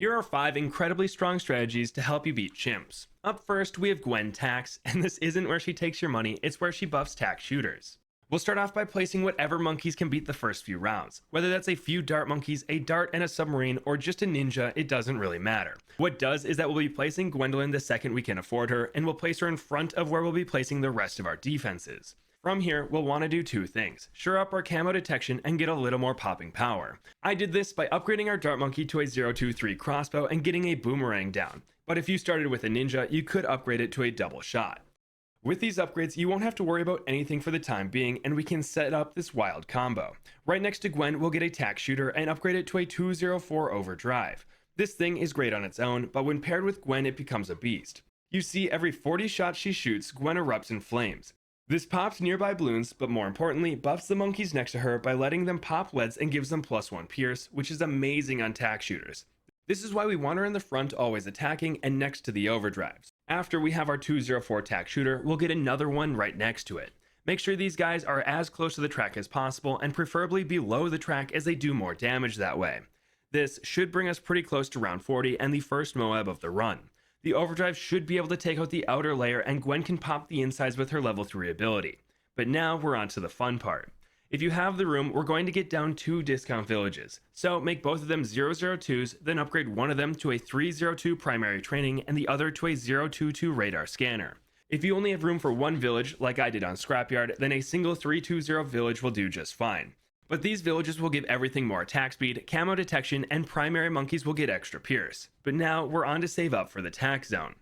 Here are 5 incredibly strong strategies to help you beat chimps. Up first, we have Gwen Tacks, and this isn't where she takes your money, it's where she buffs tack shooters. We'll start off by placing whatever monkeys can beat the first few rounds. Whether that's a few dart monkeys, a dart and a submarine, or just a ninja, it doesn't really matter. What does is that we'll be placing Gwendolyn the second we can afford her, and we'll place her in front of where we'll be placing the rest of our defenses. From here, we'll want to do 2 things. Sure up our camo detection and get a little more popping power. I did this by upgrading our dart monkey to a 023 crossbow and getting a boomerang down. But if you started with a ninja, you could upgrade it to a double shot. With these upgrades, you won't have to worry about anything for the time being, and we can set up this wild combo. Right next to Gwen, we'll get a tack shooter and upgrade it to a 204 overdrive. This thing is great on its own, but when paired with Gwen, it becomes a beast. You see, every 40 shots she shoots, Gwen erupts in flames. This pops nearby balloons, but more importantly, buffs the monkeys next to her by letting them pop leads and gives them +1 pierce, which is amazing on tack shooters. This is why we want her in the front always attacking and next to the overdrives. After we have our 204 tack shooter, we'll get another one right next to it. Make sure these guys are as close to the track as possible and preferably below the track as they do more damage that way. This should bring us pretty close to round 40 and the first Moab of the run. The overdrive should be able to take out the outer layer and Gwen can pop the insides with her level 3 ability. But now we're on to the fun part. If you have the room, we're going to get down 2 discount villages. So make both of them 002s, then upgrade one of them to a 302 primary training and the other to a 022 radar scanner. If you only have room for one village, like I did on Scrapyard, then a single 320 village will do just fine. But these villages will give everything more attack speed, camo detection, and primary monkeys will get extra pierce. But now we're on to save up for the tack zone.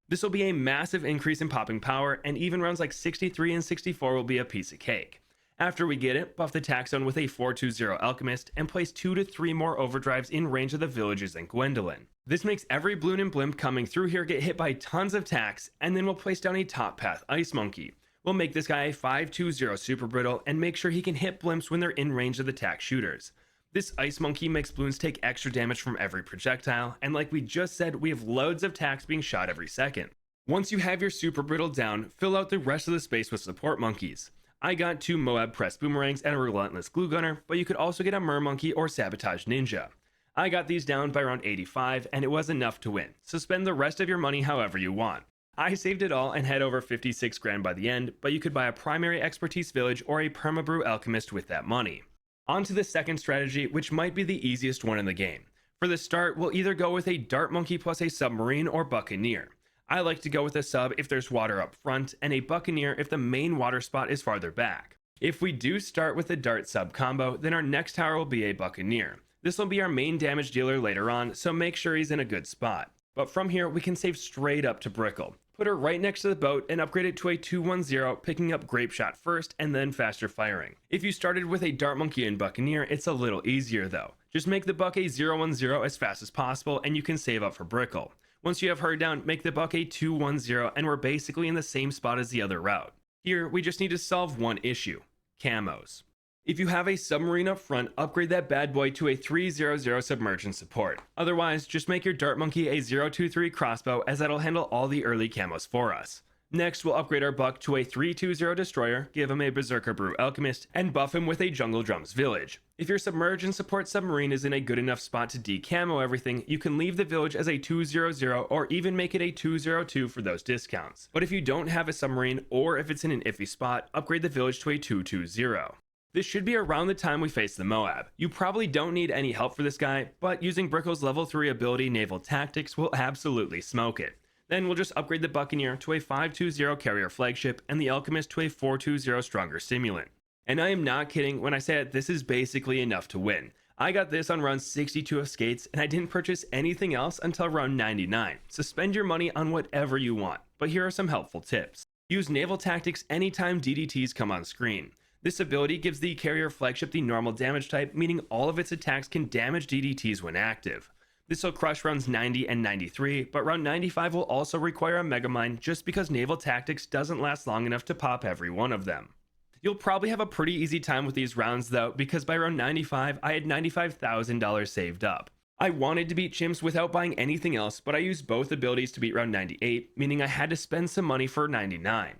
This will be a massive increase in popping power, and even rounds like 63 and 64 will be a piece of cake. After we get it, buff the tack zone with a 420 alchemist, and place 2 to 3 more overdrives in range of the villages and Gwendolyn. This makes every balloon and blimp coming through here get hit by tons of tacks, and then we'll place down a top path ice monkey. We'll make this guy a 520 super brittle and make sure he can hit blimps when they're in range of the tack shooters. This ice monkey makes balloons take extra damage from every projectile, and like we just said, we have loads of tacks being shot every second. Once you have your super brittle down, fill out the rest of the space with support monkeys. I got 2 Moab press boomerangs and a relentless glue gunner, but you could also get a Mermonkey or sabotage ninja. I got these down by around 85 and it was enough to win, so spend the rest of your money however you want. I saved it all and had over 56 grand by the end, but you could buy a primary expertise village or a permabrew alchemist with that money. On to the second strategy, which might be the easiest one in the game. For the start, we'll either go with a dart monkey plus a submarine or buccaneer. I like to go with a sub if there's water up front, and a buccaneer if the main water spot is farther back. If we do start with a dart sub combo, then our next tower will be a buccaneer. This will be our main damage dealer later on, so make sure he's in a good spot. But from here, we can save straight up to Brickell. Put her right next to the boat and upgrade it to a 210, picking up grape shot first and then faster firing. If you started with a dart monkey and buccaneer, it's a little easier though. Just make the buck a 010 as fast as possible and you can save up for Brickell. Once you have her down, make the buck a 210 and we're basically in the same spot as the other route. Here, we just need to solve one issue: camos. If you have a submarine up front, upgrade that bad boy to a 300 submergence support. Otherwise, just make your dart monkey a 023 crossbow, as that'll handle all the early camos for us. Next, we'll upgrade our buck to a 320 destroyer, give him a berserker brew alchemist, and buff him with a jungle drums village. If your submerge and support submarine is in a good enough spot to decamo everything, you can leave the village as a 200 or even make it a 202 for those discounts. But if you don't have a submarine, or if it's in an iffy spot, upgrade the village to a 220. This should be around the time we face the Moab. You probably don't need any help for this guy, but using Brickell's level 3 ability Naval Tactics will absolutely smoke it. Then we'll just upgrade the Buccaneer to a 520 carrier flagship and the Alchemist to a 420 stronger simulant. And I am not kidding when I say that this is basically enough to win. I got this on round 62 of skates and I didn't purchase anything else until round 99, so spend your money on whatever you want. But here are some helpful tips. Use Naval Tactics anytime DDTs come on screen. This ability gives the carrier flagship the normal damage type, meaning all of its attacks can damage DDTs when active. This will crush rounds 90 and 93, but round 95 will also require a Megamind just because Naval Tactics doesn't last long enough to pop every one of them. You'll probably have a pretty easy time with these rounds though, because by round 95 I had $95,000 saved up. I wanted to beat Chimps without buying anything else, but I used both abilities to beat round 98, meaning I had to spend some money for 99.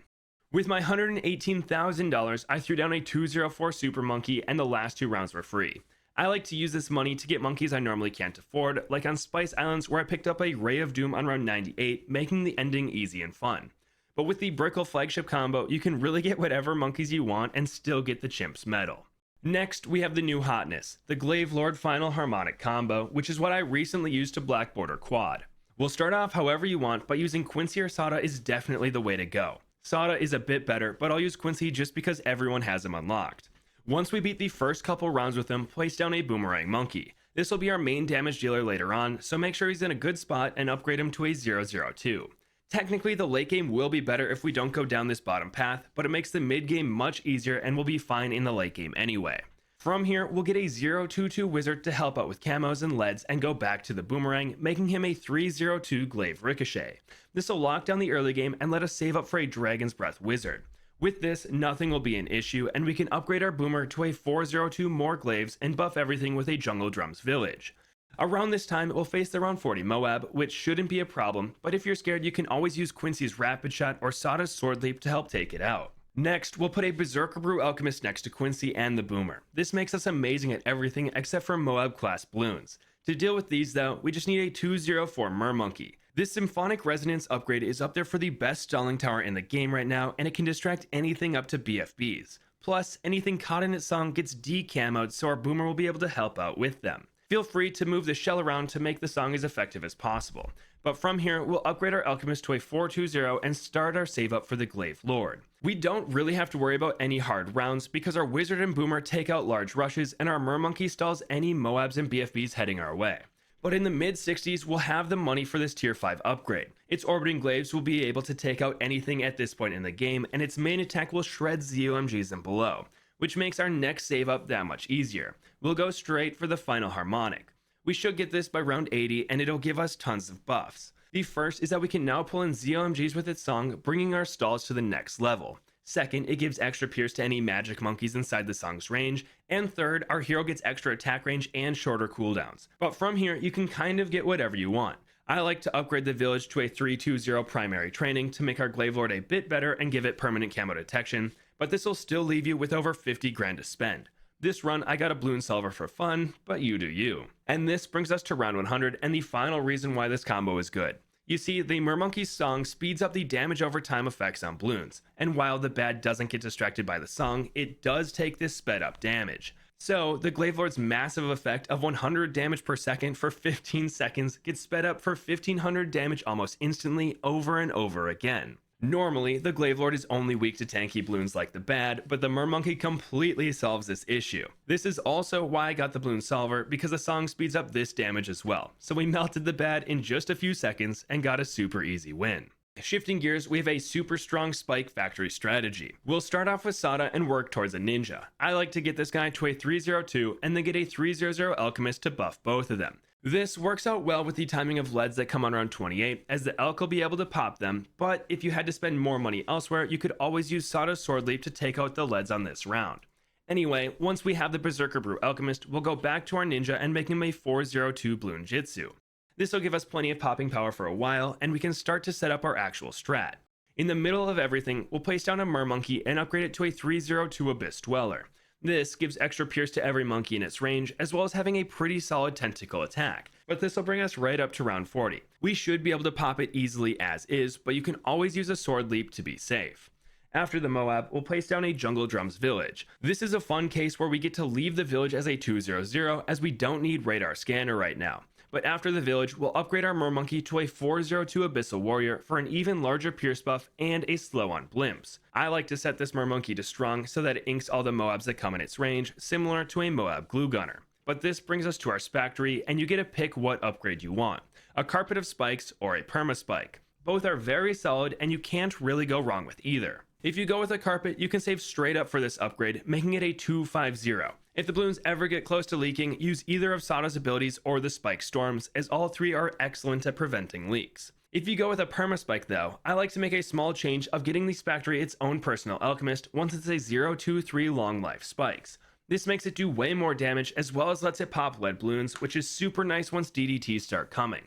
With my $118,000, I threw down a 204 Super Monkey and the last 2 rounds were free. I like to use this money to get monkeys I normally can't afford, like on Spice Islands where I picked up a Ray of Doom on round 98, making the ending easy and fun. But with the Brickell Flagship combo, you can really get whatever monkeys you want and still get the CHIMPS medal. Next, we have the new hotness, the Glaive Lord Final Harmonic combo, which is what I recently used to black border quad. We'll start off however you want, but using Quincy or Sada is definitely the way to go. Sada is a bit better, but I'll use Quincy just because everyone has him unlocked. Once we beat the first couple rounds with him, place down a boomerang monkey. This will be our main damage dealer later on, so make sure he's in a good spot and upgrade him to a 002. Technically, the late game will be better if we don't go down this bottom path, but it makes the mid game much easier and we'll be fine in the late game anyway. From here, we'll get a 022 wizard to help out with camos and leads and go back to the boomerang, making him a 302 glaive ricochet. This will lock down the early game and let us save up for a dragon's breath wizard. With this, nothing will be an issue and we can upgrade our boomer to a 402 more glaives and buff everything with a jungle drums village. Around this time, it will face the round 40 Moab, which shouldn't be a problem, but if you're scared, you can always use Quincy's rapid shot or Sada's sword leap to help take it out. Next, we'll put a Berserker Brew Alchemist next to Quincy and the Boomer. This makes us amazing at everything except for Moab class balloons. To deal with these though, we just need a 204 Mermonkey. This Symphonic Resonance upgrade is up there for the best stalling tower in the game right now, and it can distract anything up to BFBs. Plus, anything caught in its song gets decamoed, so our Boomer will be able to help out with them. Feel free to move the shell around to make the song as effective as possible. But from here, we'll upgrade our Alchemist to a 420 and start our save up for the Glaive Lord. We don't really have to worry about any hard rounds because our Wizard and Boomer take out large rushes and our Mermonkey stalls any Moabs and BFBs heading our way. But in the mid 60s, we'll have the money for this tier 5 upgrade. Its orbiting glaives will be able to take out anything at this point in the game, and its main attack will shred ZOMGs and below, which makes our next save up that much easier. We'll go straight for the Final Harmonic. We should get this by round 80 and it'll give us tons of buffs. The first is that we can now pull in ZOMGs with its song, bringing our stalls to the next level. Second, it gives extra pierce to any magic monkeys inside the song's range. And third, our hero gets extra attack range and shorter cooldowns. But from here, you can kind of get whatever you want. I like to upgrade the village to a 320 primary training to make our Glaive Lord a bit better and give it permanent camo detection, but this will still leave you with over 50 grand to spend. This run, I got a balloon solver for fun, but you do you. And this brings us to round 100 and the final reason why this combo is good. You see, the Mermonkey's song speeds up the damage over time effects on balloons, and while the bad doesn't get distracted by the song, it does take this sped up damage. So, the Glaive Lord's massive effect of 100 damage per second for 15 seconds gets sped up for 1500 damage almost instantly over and over again. Normally, the Glaive Lord is only weak to tanky balloons like the bad, but the Mermonkey completely solves this issue. This is also why I got the balloon solver, because the song speeds up this damage as well. So we melted the bad in just a few seconds and got a super easy win. Shifting gears, we have a super strong spike factory strategy. We'll start off with Sada and work towards a ninja. I like to get this guy to a 302 and then get a 300 alchemist to buff both of them. This works out well with the timing of leads that come on around 28, as the elk will be able to pop them, but if you had to spend more money elsewhere, you could always use Sada's sword leap to take out the leads on this round. Anyway, once we have the Berserker Brew Alchemist, we'll go back to our ninja and make him a 402 Bloon Jitsu. This will give us plenty of popping power for a while, and we can start to set up our actual strat. In the middle of everything, we'll place down a Mermonkey and upgrade it to a 302 Abyss Dweller. This gives extra pierce to every monkey in its range, as well as having a pretty solid tentacle attack, but this will bring us right up to round 40. We should be able to pop it easily as is, but you can always use a sword leap to be safe. After the Moab, we'll place down a Jungle Drums Village. This is a fun case where we get to leave the village as a 200 as we don't need radar scanner right now. But after the village, we'll upgrade our Mermonkey to a 402 Abyssal Warrior for an even larger pierce buff and a slow on blimps. I like to set this Mermonkey to strong so that it inks all the Moabs that come in its range, similar to a Moab Glue Gunner. But this brings us to our Spactory, and you get to pick what upgrade you want. A Carpet of Spikes or a Permaspike. Both are very solid and you can't really go wrong with either. If you go with a Carpet, you can save straight up for this upgrade, making it a 250. If the balloons ever get close to leaking, use either of Sada's abilities or the Spike Storms, as all three are excellent at preventing leaks. If you go with a Permaspike though, I like to make a small change of getting the Spactory its own personal alchemist once it's a 023 long life spikes. This makes it do way more damage as well as lets it pop lead balloons, which is super nice once DDTs start coming.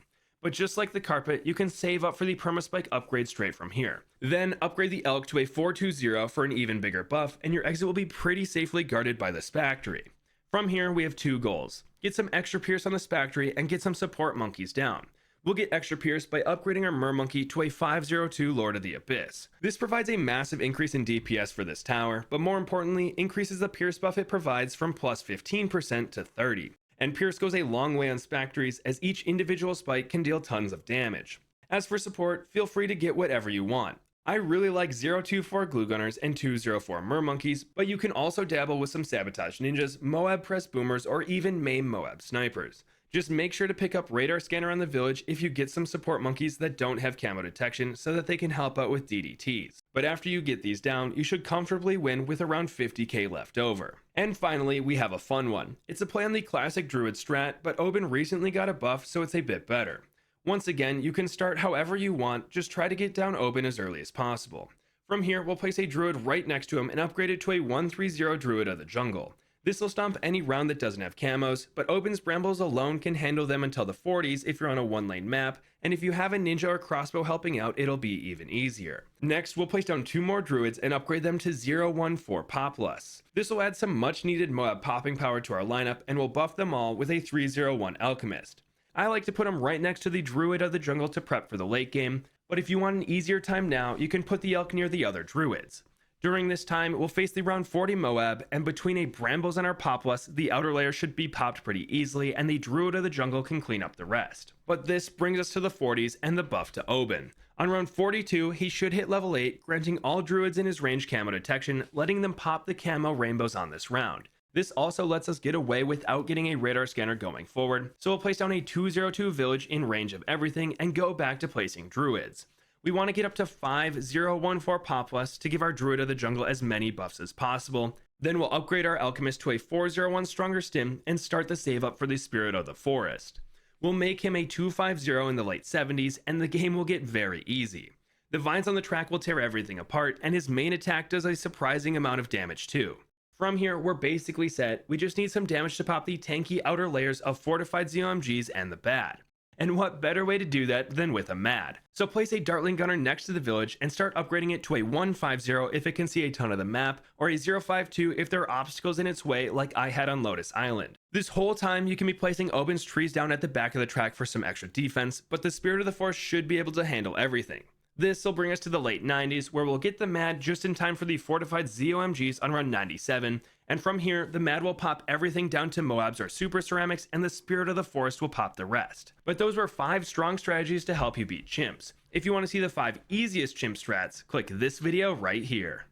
But just like the Carpet, you can save up for the Permaspike upgrade straight from here. Then upgrade the Elk to a 420 for an even bigger buff, and your exit will be pretty safely guarded by the Spactory. From here, we have two goals. Get some extra Pierce on the Spactory and get some support monkeys down. We'll get extra Pierce by upgrading our Mermonkey to a 502 Lord of the Abyss. This provides a massive increase in DPS for this tower, but more importantly, increases the Pierce buff it provides from plus 15% to 30%. And Pierce goes a long way on Spactories, as each individual spike can deal tons of damage. As for support, feel free to get whatever you want. I really like 024 Glue Gunners and 204 Mermonkeys, but you can also dabble with some Sabotage Ninjas, Moab Press Boomers, or even Maim Moab Snipers. Just make sure to pick up Radar Scanner on the village if you get some support monkeys that don't have camo detection so that they can help out with DDTs. But after you get these down, you should comfortably win with around 50k left over. And finally, we have a fun one. It's a play on the classic Druid strat, but Hbomb recently got a buff, so it's a bit better. Once again, you can start however you want, just try to get down Hbomb as early as possible. From here, we'll place a Druid right next to him and upgrade it to a 130 Druid of the Jungle. This will stomp any round that doesn't have camos, but Hbomb's Brambles alone can handle them until the 40s if you're on a one-lane map, and if you have a ninja or crossbow helping out, it'll be even easier. Next, we'll place down two more Druids and upgrade them to 014 Populus. This will add some much-needed Moab popping power to our lineup, and we'll buff them all with a 301 Alchemist. I like to put them right next to the Druid of the Jungle to prep for the late game, but if you want an easier time now, you can put the Elk near the other Druids. During this time, we'll face the round 40 Moab, and between a Brambles and our Populus, the outer layer should be popped pretty easily, and the Druid of the Jungle can clean up the rest. But this brings us to the 40s and the buff to Hbomb. On round 42, he should hit level 8, granting all Druids in his range camo detection, letting them pop the camo rainbows on this round. This also lets us get away without getting a radar scanner going forward, so we'll place down a 202 village in range of everything and go back to placing Druids. We want to get up to 5014 Populus to give our Druid of the Jungle as many buffs as possible. Then we'll upgrade our Alchemist to a 401 Stronger Stim and start the save up for the Spirit of the Forest. We'll make him a 250 in the late 70s, and the game will get very easy. The vines on the track will tear everything apart, and his main attack does a surprising amount of damage too. From here, we're basically set. We just need some damage to pop the tanky outer layers of fortified ZOMGs and the bad. And what better way to do that than with a MAD? So place a Dartling Gunner next to the village and start upgrading it to a 150 if it can see a ton of the map, or a 052 if there are obstacles in its way like I had on Lotus Island. This whole time you can be placing Hbomb's trees down at the back of the track for some extra defense, but the Spirit of the Forest should be able to handle everything. This will bring us to the late 90s, where we'll get the MAD just in time for the fortified ZOMGs on round 97, and from here, the MAD will pop everything down to Moabs or Super Ceramics, and the Spirit of the Forest will pop the rest. But those were 5 strong strategies to help you beat chimps. If you want to see the 5 easiest chimp strats, click this video right here.